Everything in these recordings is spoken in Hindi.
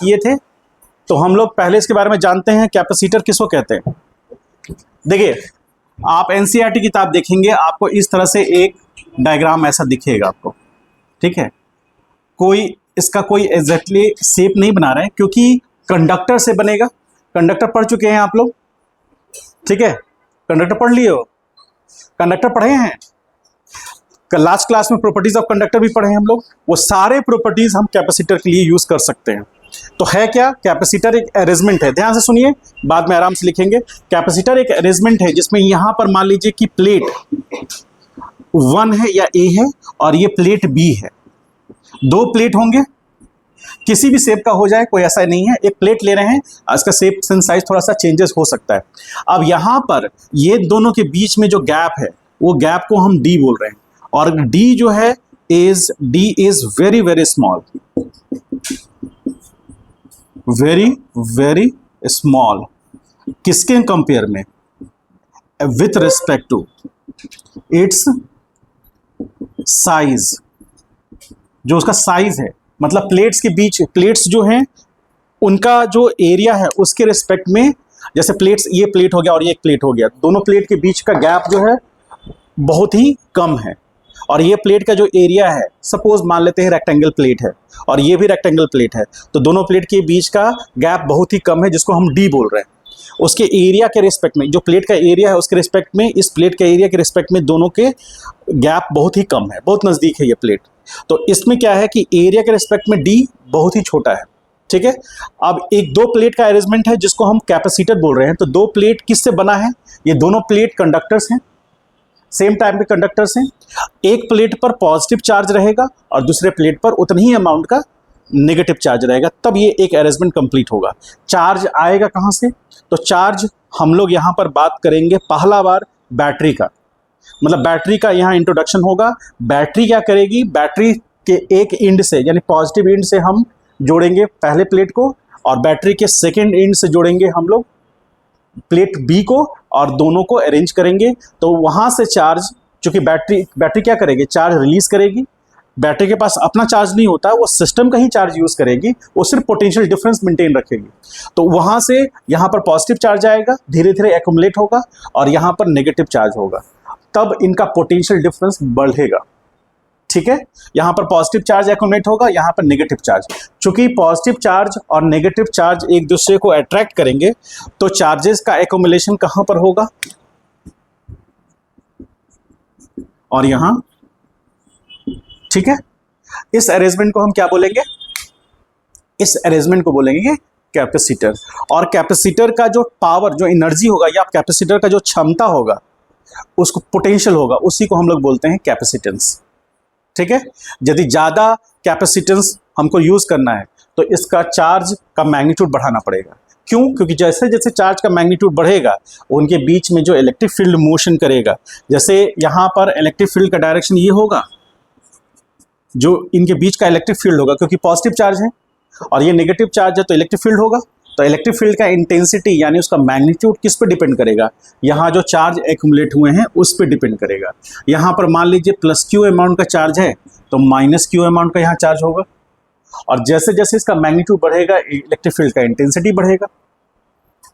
किए थे, तो हम लोग पहले इसके बारे में जानते हैं कैपेसिटर किसको कहते हैं। देखिए, आप एनसीईआरटी किताब देखेंगे, आपको इस तरह से एक डायग्राम ऐसा दिखेगा आपको, ठीक है। इसका कोई एग्जैक्टली शेप नहीं बना रहे हैं, क्योंकि कंडक्टर से बनेगा। कंडक्टर पढ़ चुके हैं आप लोग, ठीक है, कंडक्टर पढ़ लिए हो, कंडक्टर पढ़े हैं, लास्ट क्लास में प्रॉपर्टीज ऑफ कंडक्टर भी पढ़े हैं हम लोग। वो सारे प्रॉपर्टीज हम कैपेसिटर के लिए यूज कर सकते हैं। तो है क्या, कैपेसिटर एक अरेंजमेंट है, ध्यान से सुनिए, बाद में आराम से लिखेंगे। कैपेसिटर एक अरेंजमेंट है जिसमें यहां पर मान लीजिए कि प्लेट 1 है या ए है और ये प्लेट बी है। दो प्लेट होंगे, किसी भी शेप का हो जाए, कोई ऐसा नहीं है। एक प्लेट ले रहे हैं, इसका शेप साइज थोड़ा सा चेंजेस हो सकता है। अब यहां पर ये दोनों के बीच में जो गैप है, वो गैप को हम डी बोल रहे हैं, और डी जो है D is very very small, very very small. किसके कंपेयर में, with respect to its size, जो उसका साइज है, मतलब प्लेट्स के बीच, प्लेट्स जो हैं उनका जो एरिया है उसके रिस्पेक्ट में, जैसे प्लेट्स, ये प्लेट हो गया और ये एक प्लेट हो गया, दोनों प्लेट के बीच का गैप जो है बहुत ही कम है। और ये प्लेट का जो एरिया है, सपोज मान लेते हैं रेक्टेंगल प्लेट है और ये भी रेक्टेंगल प्लेट है, तो दोनों प्लेट के बीच का गैप बहुत ही कम है, जिसको हम डी बोल रहे हैं। उसके एरिया के रिस्पेक्ट में, जो प्लेट का एरिया है उसके रिस्पेक्ट में, इस प्लेट के एरिया के रिस्पेक्ट में दोनों के गैप बहुत ही कम है, बहुत नज़दीक है ये प्लेट। तो इसमें क्या है कि एरिया के रिस्पेक्ट में डी बहुत ही छोटा है, ठीक है। अब एक दो प्लेट का अरेंजमेंट है जिसको हम कैपेसिटर बोल रहे हैं। तो दो प्लेट किससे बना है, ये दोनों प्लेट कंडक्टर्स हैं, सेम टाइप के कंडक्टर्स हैं। एक प्लेट पर पॉजिटिव चार्ज रहेगा और दूसरे प्लेट पर उतना ही अमाउंट का नेगेटिव चार्ज रहेगा, तब ये एक अरेंजमेंट कंप्लीट होगा। चार्ज आएगा कहाँ से, तो चार्ज हम लोग यहाँ पर बात करेंगे पहला बार बैटरी का, मतलब बैटरी का यहाँ इंट्रोडक्शन होगा। बैटरी क्या करेगी, बैटरी के एक एंड से, यानी पॉजिटिव एंड से हम जोड़ेंगे पहले प्लेट को, और बैटरी के सेकेंड एंड से जोड़ेंगे हम लोग प्लेट बी को, और दोनों को अरेंज करेंगे। तो वहाँ से चार्ज, चूँकि बैटरी क्या करेगी, चार्ज रिलीज करेगी। बैटरी के पास अपना चार्ज नहीं होता, वो सिस्टम का ही चार्ज यूज़ करेगी, वो सिर्फ पोटेंशियल डिफरेंस मेंटेन रखेगी। तो वहाँ से यहाँ पर पॉजिटिव चार्ज आएगा, धीरे धीरे एक्यूमुलेट होगा, और यहाँ पर नेगेटिव चार्ज होगा, तब इनका पोटेंशियल डिफरेंस बढ़ेगा, ठीक है। यहाँ पर पॉजिटिव चार्ज एक्यूमुलेट होगा, यहाँ पर नेगेटिव चार्ज। चूंकि पॉजिटिव चार्ज और नेगेटिव चार्ज एक दूसरे को अट्रैक्ट करेंगे, तो चार्जेस का एक्यूमुलेशन कहाँ पर होगा, और यहाँ, ठीक है। इस अरेंजमेंट को हम क्या बोलेंगे, इस अरेंजमेंट को बोलेंगे कैपेसिटर। और कैपेसिटर का जो पावर, जो एनर्जी होगा, या कैपेसिटर का जो क्षमता होगा, उसको पोटेंशियल होगा, उसी को हम लोग बोलते हैं कैपेसिटेंस, ठीक है। यदि ज़्यादा कैपेसिटेंस हमको यूज़ करना है तो इसका चार्ज का मैग्नीट्यूड बढ़ाना पड़ेगा। क्यों, क्योंकि जैसे जैसे चार्ज का मैग्नीट्यूड बढ़ेगा, उनके बीच में जो इलेक्ट्रिक फील्ड मोशन करेगा, जैसे यहाँ पर इलेक्ट्रिक फील्ड का डायरेक्शन ये होगा, जो इनके बीच का इलेक्ट्रिक फील्ड होगा, क्योंकि पॉजिटिव चार्ज है और ये नेगेटिव चार्ज है, तो इलेक्ट्रिक फील्ड होगा। तो इलेक्ट्रिक फील्ड का इंटेंसिटी यानी उसका मैग्नीट्यूड किस पे डिपेंड करेगा, यहाँ जो चार्ज एक्यूमुलेट हुए हैं उस पे डिपेंड करेगा। यहाँ पर मान लीजिए प्लस क्यू अमाउंट का चार्ज है, तो माइनस क्यू अमाउंट का यहाँ चार्ज होगा, और जैसे जैसे इसका मैग्नीट्यूड बढ़ेगा, इलेक्ट्रिक फील्ड का इंटेंसिटी बढ़ेगा।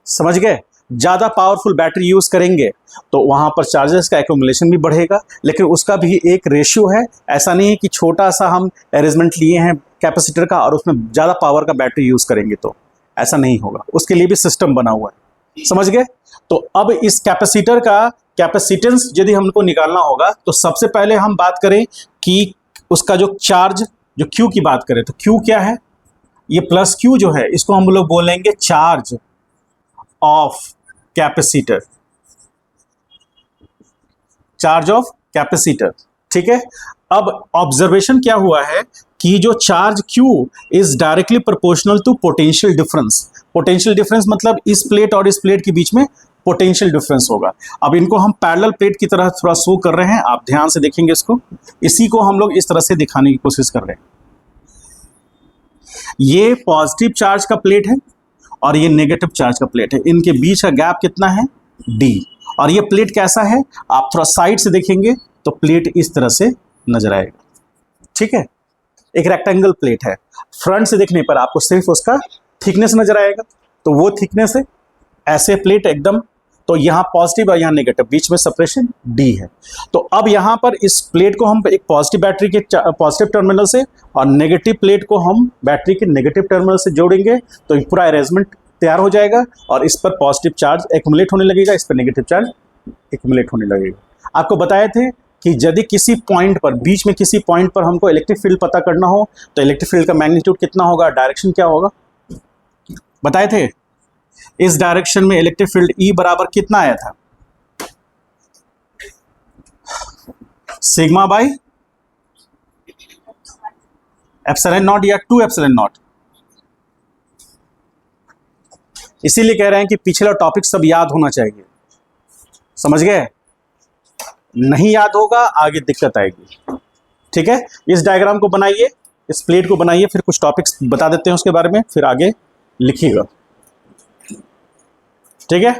समझ गए, ज़्यादा पावरफुल बैटरी यूज़ करेंगे तो वहाँ पर चार्जेस का एक्यूमुलेशन भी बढ़ेगा, लेकिन उसका भी एक रेशियो है। ऐसा नहीं है कि छोटा सा हम अरेंजमेंट लिए हैं कैपेसिटर का और उसमें ज़्यादा पावर का बैटरी यूज़ करेंगे, तो ऐसा नहीं होगा, उसके लिए भी सिस्टम बना हुआ है, समझ गए। तो अब इस कैपेसिटर का कैपेसिटेंस यदि हमको निकालना होगा, तो सबसे पहले हम बात करें कि उसका जो चार्ज, जो क्यू की बात करें, तो क्यू क्या है, ये प्लस क्यू जो है, इसको हम लोग बोलेंगे charge of capacitor, charge of capacitor, ठीक है। अब ऑब्जर्वेशन क्या हुआ है कि जो charge Q is directly proportional to potential difference. Potential difference मतलब इस प्लेट और इस प्लेट के बीच में पोटेंशियल डिफरेंस होगा। अब इनको हम पैरेलल प्लेट की तरह थोड़ा शो कर रहे हैं, आप ध्यान से देखेंगे इसको, इसी को हम लोग इस तरह से दिखाने की कोशिश कर रहे हैं। ये पॉजिटिव चार्ज का प्लेट है और ये नेगेटिव चार्ज का प्लेट है, इनके बीच का गैप कितना है, D। और ये प्लेट कैसा है, आप थोड़ा साइड से देखेंगे तो प्लेट इस तरह से नजर आएगा, ठीक है। एक रेक्टेंगल प्लेट है, फ्रंट से देखने पर आपको सिर्फ उसका थिकनेस नजर आएगा, तो वो थिकनेस है, ऐसे प्लेट एकदम, तो यहाँ पॉजिटिव और यहाँ नेगेटिव, बीच में सेपरेशन डी है। तो अब यहाँ पर इस प्लेट को हम एक पॉजिटिव बैटरी के पॉजिटिव टर्मिनल से और नेगेटिव प्लेट को हम बैटरी के नेगेटिव टर्मिनल से जोड़ेंगे, तो ये पूरा अरेंजमेंट तैयार हो जाएगा और इस पर पॉजिटिव चार्ज एक्युमुलेट होने लगेगा, इस पर नेगेटिव चार्ज एक्युमुलेट होने लगेगा। आपको बताए थे कि यदि किसी पॉइंट पर, बीच में किसी पॉइंट पर हमको इलेक्ट्रिक फील्ड पता करना हो तो इलेक्ट्रिक फील्ड का मैग्नीट्यूड कितना होगा, डायरेक्शन क्या होगा, बताए थे। इस डायरेक्शन में इलेक्ट्रिक फील्ड ई बराबर कितना आया था, सिग्मा बाई एप्सिलॉन नॉट या 2 एप्सिलॉन नॉट। इसीलिए कह रहे हैं कि पिछला टॉपिक सब याद होना चाहिए, समझ गए, नहीं याद होगा आगे दिक्कत आएगी। ठीक है, इस डायग्राम को बनाइए, इस प्लेट को बनाइए, फिर कुछ टॉपिक्स बता देते हैं उसके बारे में, फिर आगे लिखिएगा। ठीक है।